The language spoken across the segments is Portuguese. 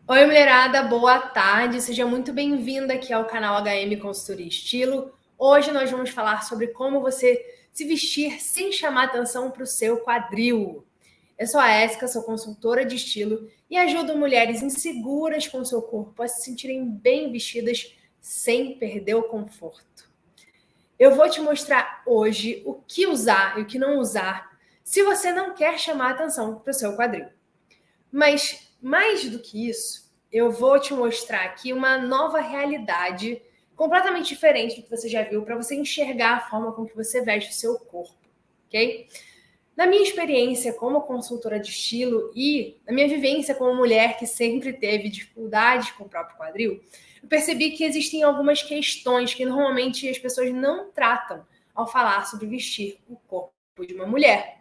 Oi, mulherada, boa tarde. Seja muito bem-vinda aqui ao canal HM Consultoria Estilo. Hoje nós vamos falar sobre como você se vestir sem chamar atenção para o seu quadril. Eu sou a Ésica, sou consultora de estilo e ajudo mulheres inseguras com o seu corpo a se sentirem bem vestidas sem perder o conforto. Eu vou te mostrar hoje o que usar e o que não usar se você não quer chamar atenção para o seu quadril. Mas, mais do que isso, eu vou te mostrar aqui uma nova realidade completamente diferente do que você já viu, para você enxergar a forma com que você veste o seu corpo, ok? Na minha experiência como consultora de estilo e na minha vivência como mulher que sempre teve dificuldades com o próprio quadril, eu percebi que existem algumas questões que normalmente as pessoas não tratam ao falar sobre vestir o corpo de uma mulher.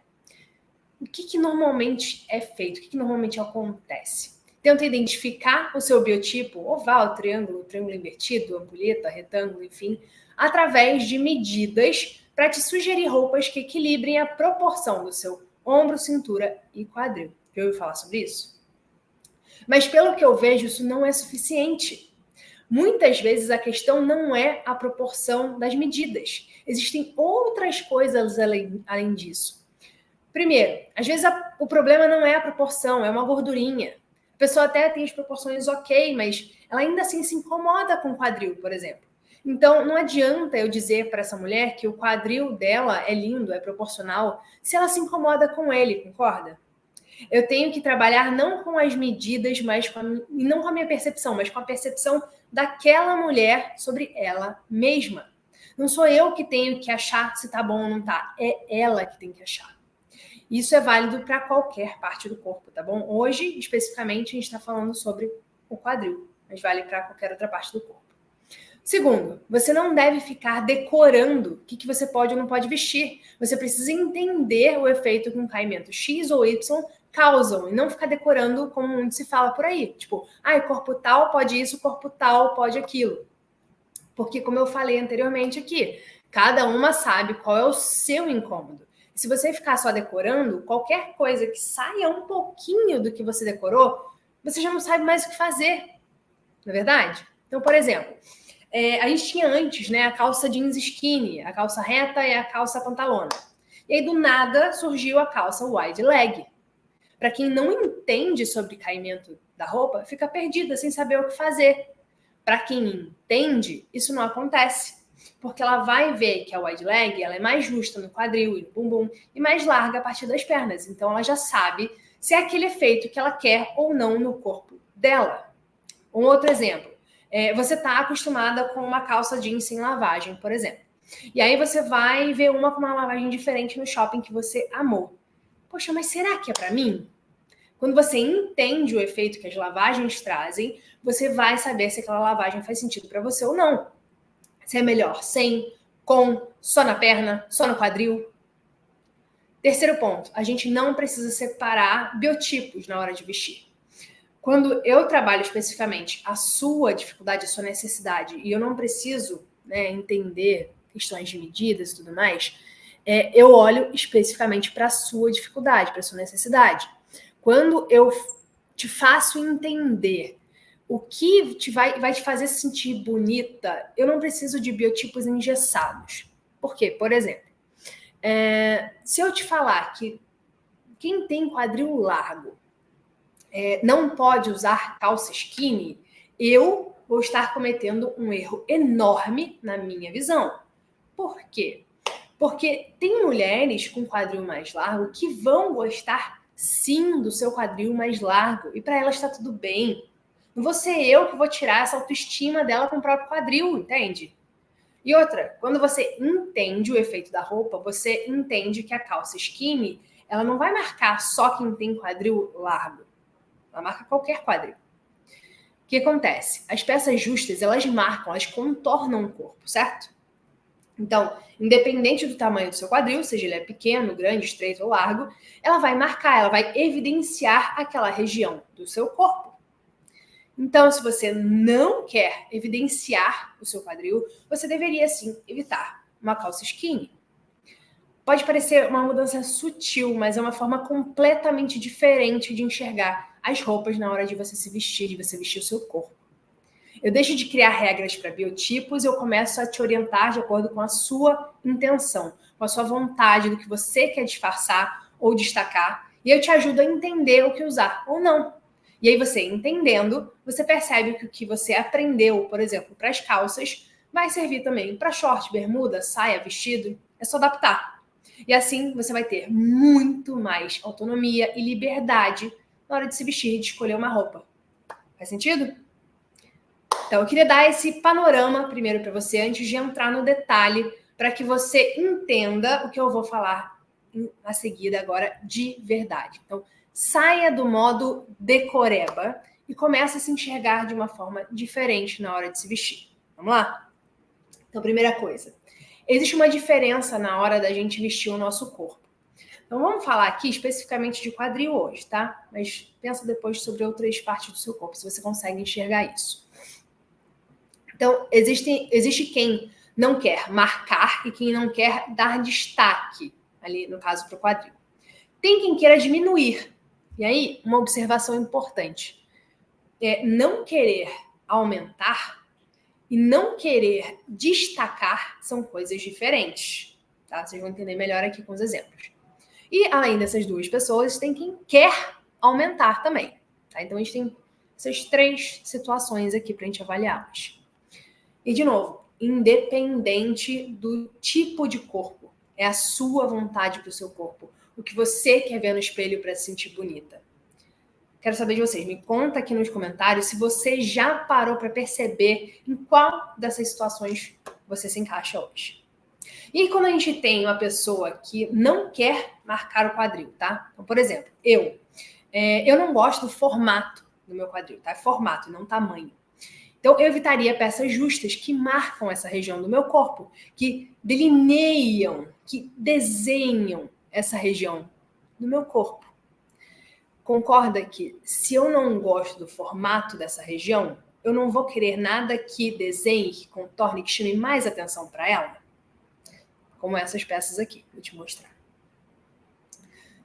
O que normalmente é feito? O que normalmente acontece? Tenta identificar o seu biotipo, oval, triângulo, triângulo invertido, ampulheta, retângulo, enfim, através de medidas para te sugerir roupas que equilibrem a proporção do seu ombro, cintura e quadril. Já ouviu falar sobre isso? Mas pelo que eu vejo, isso não é suficiente. Muitas vezes a questão não é a proporção das medidas. Existem outras coisas além disso. Primeiro, às vezes o problema não é a proporção, é uma gordurinha. A pessoa até tem as proporções ok, mas ela ainda assim se incomoda com o quadril, por exemplo. Então, não adianta eu dizer para essa mulher que o quadril dela é lindo, é proporcional, se ela se incomoda com ele, concorda? Eu tenho que trabalhar não com as medidas, e não com a minha percepção, mas com a percepção daquela mulher sobre ela mesma. Não sou eu que tenho que achar se tá bom ou não tá, é ela que tem que achar. Isso é válido para qualquer parte do corpo, tá bom? Hoje, especificamente, a gente está falando sobre o quadril, mas vale para qualquer outra parte do corpo. Segundo, você não deve ficar decorando o que você pode ou não pode vestir. Você precisa entender o efeito que um caimento X ou Y causam e não ficar decorando como muito se fala por aí. Tipo, corpo tal pode isso, corpo tal pode aquilo. Porque, como eu falei anteriormente aqui, cada uma sabe qual é o seu incômodo. Se você ficar só decorando, qualquer coisa que saia um pouquinho do que você decorou, você já não sabe mais o que fazer. Não é verdade? Então, por exemplo, a gente tinha antes, né, a calça jeans skinny, a calça reta e a calça pantalona. E aí, do nada, surgiu a calça wide leg. Para quem não entende sobre caimento da roupa, fica perdida, sem saber o que fazer. Para quem entende, isso não acontece. Porque ela vai ver que a wide leg ela é mais justa no quadril e no bumbum e mais larga a partir das pernas. Então ela já sabe se é aquele efeito que ela quer ou não no corpo dela. Um outro exemplo. Você está acostumada com uma calça jeans sem lavagem, por exemplo. E aí você vai ver uma com uma lavagem diferente no shopping que você amou. Poxa, mas será que é para mim? Quando você entende o efeito que as lavagens trazem, você vai saber se aquela lavagem faz sentido para você ou não. Se é melhor sem, com, só na perna, só no quadril. Terceiro ponto, a gente não precisa separar biotipos na hora de vestir. Quando eu trabalho especificamente a sua dificuldade, a sua necessidade, e eu não preciso entender questões de medidas e tudo mais, eu olho especificamente para a sua dificuldade, para a sua necessidade. Quando eu te faço entender o que vai te fazer se sentir bonita, eu não preciso de biotipos engessados. Por quê? Por exemplo, se eu te falar que quem tem quadril largo não pode usar calça skinny, eu vou estar cometendo um erro enorme na minha visão. Por quê? Porque tem mulheres com quadril mais largo que vão gostar sim do seu quadril mais largo e para elas está tudo bem. Não vou ser eu que vou tirar essa autoestima dela com o próprio quadril, entende? E outra, quando você entende o efeito da roupa, você entende que a calça skinny, ela não vai marcar só quem tem quadril largo. Ela marca qualquer quadril. O que acontece? As peças justas, elas marcam, elas contornam o corpo, certo? Então, independente do tamanho do seu quadril, seja ele pequeno, grande, estreito ou largo, ela vai marcar, ela vai evidenciar aquela região do seu corpo. Então, se você não quer evidenciar o seu quadril, você deveria sim evitar uma calça skinny. Pode parecer uma mudança sutil, mas é uma forma completamente diferente de enxergar as roupas na hora de você se vestir, de você vestir o seu corpo. Eu deixo de criar regras para biotipos e eu começo a te orientar de acordo com a sua intenção, com a sua vontade do que você quer disfarçar ou destacar, e eu te ajudo a entender o que usar ou não. E aí você entendendo, você percebe que o que você aprendeu, por exemplo, para as calças, vai servir também para short, bermuda, saia, vestido. É só adaptar. E assim você vai ter muito mais autonomia e liberdade na hora de se vestir e de escolher uma roupa. Faz sentido? Então, eu queria dar esse panorama primeiro para você, antes de entrar no detalhe, para que você entenda o que eu vou falar a seguir agora de verdade. Então, saia do modo decoreba e comece a se enxergar de uma forma diferente na hora de se vestir. Vamos lá? Então, primeira coisa, existe uma diferença na hora da gente vestir o nosso corpo. Então, vamos falar aqui especificamente de quadril hoje, tá? Mas pensa depois sobre outras partes do seu corpo, se você consegue enxergar isso. Então, existe quem não quer marcar e quem não quer dar destaque, ali no caso para o quadril. Tem quem queira diminuir. E aí, uma observação importante. Não querer aumentar e não querer destacar são coisas diferentes. Tá? Vocês vão entender melhor aqui com os exemplos. E, além dessas duas pessoas, tem quem quer aumentar também. Tá? Então, a gente tem essas três situações aqui para a gente avaliá-las. E, de novo, independente do tipo de corpo, é a sua vontade para o seu corpo, o que você quer ver no espelho para se sentir bonita. Quero saber de vocês, me conta aqui nos comentários se você já parou para perceber em qual dessas situações você se encaixa hoje. E quando a gente tem uma pessoa que não quer marcar o quadril, tá? Então, por exemplo, eu não gosto do formato do meu quadril, tá? É formato, não tamanho. Então, eu evitaria peças justas que marcam essa região do meu corpo, que delineiam, que desenham essa região do meu corpo. Concorda que se eu não gosto do formato dessa região, eu não vou querer nada que desenhe, que contorne, que chame mais atenção para ela? Como essas peças aqui, vou te mostrar.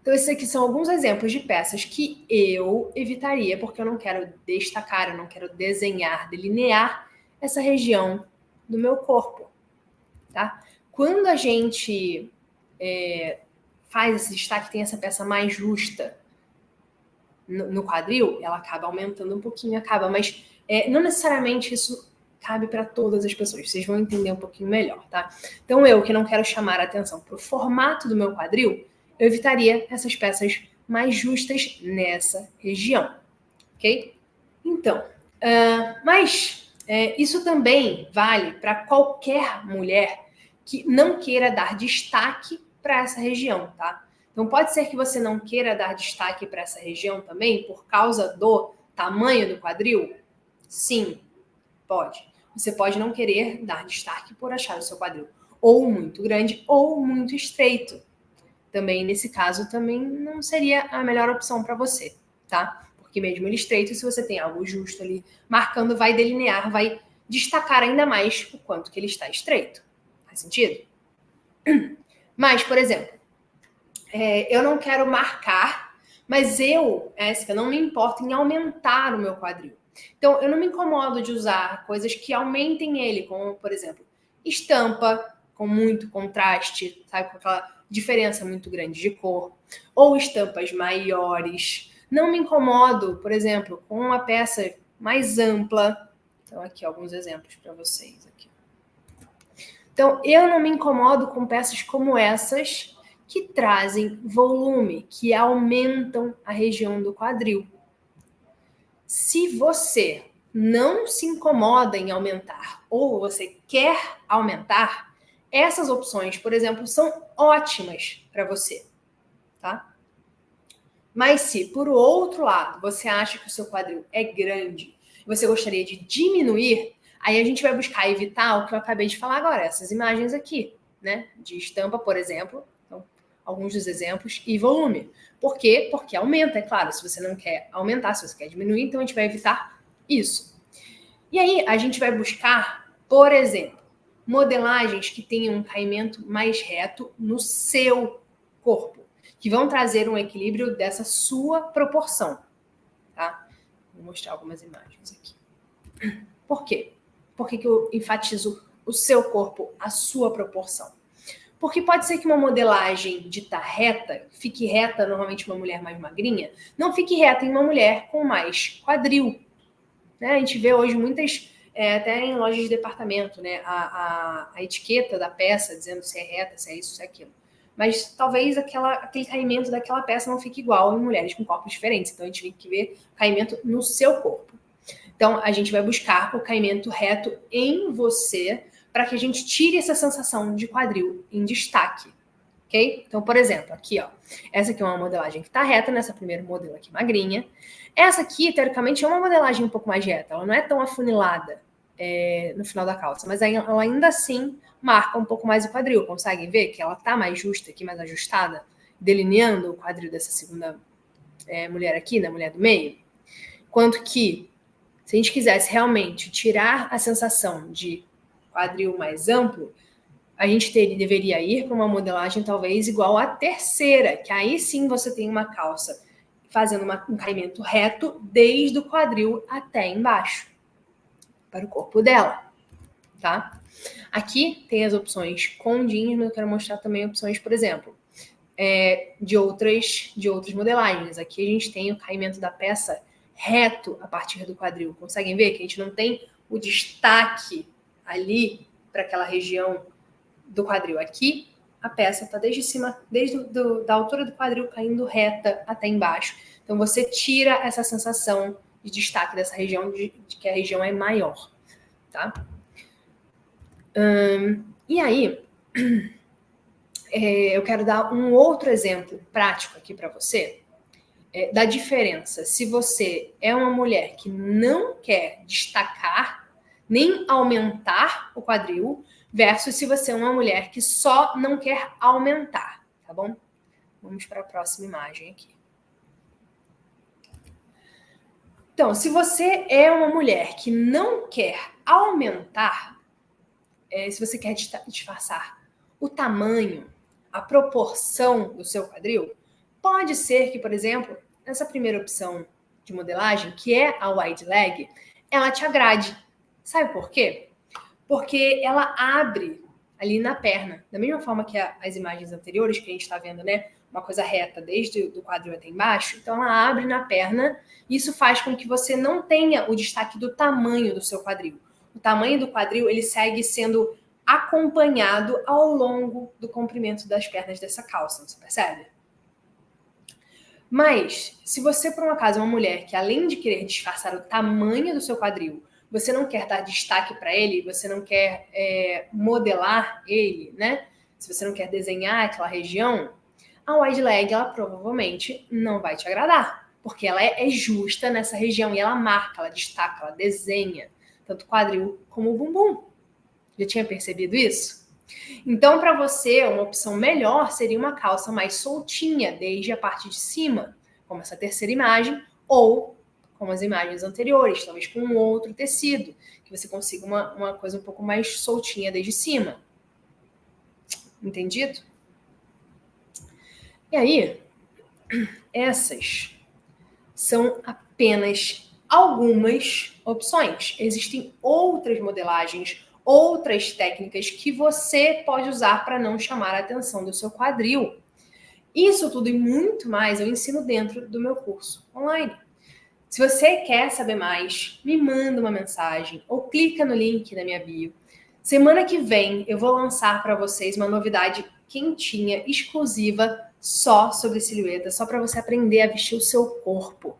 Então, esses aqui são alguns exemplos de peças que eu evitaria, porque eu não quero destacar, eu não quero desenhar, delinear essa região do meu corpo, tá? Quando a gente faz esse destaque, tem essa peça mais justa no quadril, ela acaba aumentando um pouquinho, mas não necessariamente isso cabe para todas as pessoas, vocês vão entender um pouquinho melhor, tá? Então, eu que não quero chamar a atenção para o formato do meu quadril, eu evitaria essas peças mais justas nessa região, ok? Então, isso também vale para qualquer mulher que não queira dar destaque para essa região, tá? Então, pode ser que você não queira dar destaque para essa região também por causa do tamanho do quadril? Sim, pode. Você pode não querer dar destaque por achar o seu quadril ou muito grande ou muito estreito. Também, nesse caso, também não seria a melhor opção para você, tá? Porque mesmo ele estreito, se você tem algo justo ali marcando, vai delinear, vai destacar ainda mais o quanto que ele está estreito. Faz sentido? Mas, por exemplo, eu não quero marcar, mas Éssica, não me importo em aumentar o meu quadril. Então, eu não me incomodo de usar coisas que aumentem ele, como, por exemplo, estampa com muito contraste, sabe? Com aquela diferença muito grande de cor, ou estampas maiores. Não me incomodo, por exemplo, com uma peça mais ampla. Então, aqui alguns exemplos para vocês. Aqui. Então, eu não me incomodo com peças como essas, que trazem volume, que aumentam a região do quadril. Se você não se incomoda em aumentar ou você quer aumentar, essas opções, por exemplo, são ótimas para você, tá? Mas se, por outro lado, você acha que o seu quadril é grande e você gostaria de diminuir, aí a gente vai buscar evitar o que eu acabei de falar agora, essas imagens aqui, né? De estampa, por exemplo, então, alguns dos exemplos, e volume. Por quê? Porque aumenta, é claro. Se você não quer aumentar, se você quer diminuir, então a gente vai evitar isso. E aí, a gente vai buscar, por exemplo, modelagens que tenham um caimento mais reto no seu corpo, que vão trazer um equilíbrio dessa sua proporção, tá? Vou mostrar algumas imagens aqui. Por quê? Por que eu enfatizo o seu corpo, a sua proporção? Porque pode ser que uma modelagem dita reta, fique reta, normalmente uma mulher mais magrinha, não fique reta em uma mulher com mais quadril. Né? A gente vê hoje muitas, até em lojas de departamento, né? A etiqueta da peça dizendo se é reta, se é isso, se é aquilo. Mas talvez aquele caimento daquela peça não fique igual em mulheres com corpos diferentes. Então a gente tem que ver o caimento no seu corpo. Então a gente vai buscar o caimento reto em você para que a gente tire essa sensação de quadril em destaque. Ok? Então, por exemplo, aqui, ó. Essa aqui é uma modelagem que está reta, nessa primeira modelo aqui magrinha. Essa aqui, teoricamente, é uma modelagem um pouco mais reta. Ela não é tão afunilada no final da calça, mas ela ainda assim marca um pouco mais o quadril. Conseguem ver que ela tá mais justa aqui, mais ajustada, delineando o quadril dessa segunda mulher aqui, na mulher do meio? Quanto que, se a gente quisesse realmente tirar a sensação de quadril mais amplo, a gente deveria ir para uma modelagem talvez igual à terceira, que aí sim você tem uma calça fazendo um caimento reto desde o quadril até embaixo, para o corpo dela, tá? Aqui tem as opções com jeans, mas eu quero mostrar também opções, por exemplo, de outras modelagens. Aqui a gente tem o caimento da peça reto a partir do quadril. Conseguem ver que a gente não tem o destaque ali para aquela região do quadril. Aqui a peça está desde cima, da altura do quadril caindo reta até embaixo. Então você tira essa sensação de destaque dessa região, de que a região é maior, tá? E aí eu quero dar um outro exemplo prático aqui para você da diferença se você é uma mulher que não quer destacar nem aumentar o quadril versus se você é uma mulher que só não quer aumentar, tá bom? Vamos para a próxima imagem aqui. Então, se você é uma mulher que não quer aumentar, se você quer disfarçar o tamanho, a proporção do seu quadril, pode ser que, por exemplo, essa primeira opção de modelagem, que é a wide leg, ela te agrade. Sabe por quê? Porque ela abre ali na perna, da mesma forma que as imagens anteriores que a gente está vendo, né? Uma coisa reta desde o quadril até embaixo, então ela abre na perna e isso faz com que você não tenha o destaque do tamanho do seu quadril. O tamanho do quadril, ele segue sendo acompanhado ao longo do comprimento das pernas dessa calça, você percebe? Mas, se você, por um acaso, é uma mulher que, além de querer disfarçar o tamanho do seu quadril, você não quer dar destaque para ele, você não quer modelar ele, né? Se você não quer desenhar aquela região, a wide leg, ela provavelmente não vai te agradar, porque ela é justa nessa região e ela marca, ela destaca, ela desenha, tanto o quadril como o bumbum. Já tinha percebido isso? Então, para você, uma opção melhor seria uma calça mais soltinha, desde a parte de cima, como essa terceira imagem, ou como as imagens anteriores, talvez com um outro tecido, que você consiga uma coisa um pouco mais soltinha desde cima. Entendido? E aí, essas são apenas algumas opções. Existem outras modelagens, outras técnicas que você pode usar para não chamar a atenção do seu quadril. Isso tudo e muito mais eu ensino dentro do meu curso online. Se você quer saber mais, me manda uma mensagem ou clica no link na minha bio. Semana que vem eu vou lançar para vocês uma novidade quentinha, exclusiva, só sobre silhueta, só para você aprender a vestir o seu corpo.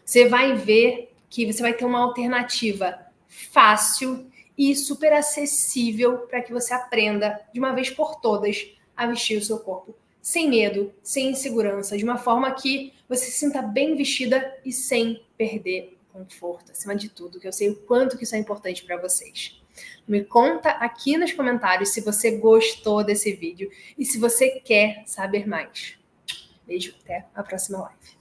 Você vai ver que você vai ter uma alternativa fácil e super acessível para que você aprenda de uma vez por todas a vestir o seu corpo sem medo, sem insegurança, de uma forma que você se sinta bem vestida e sem perder o conforto, acima de tudo, que eu sei o quanto que isso é importante para vocês. Me conta aqui nos comentários se você gostou desse vídeo e se você quer saber mais. Beijo, até a próxima live.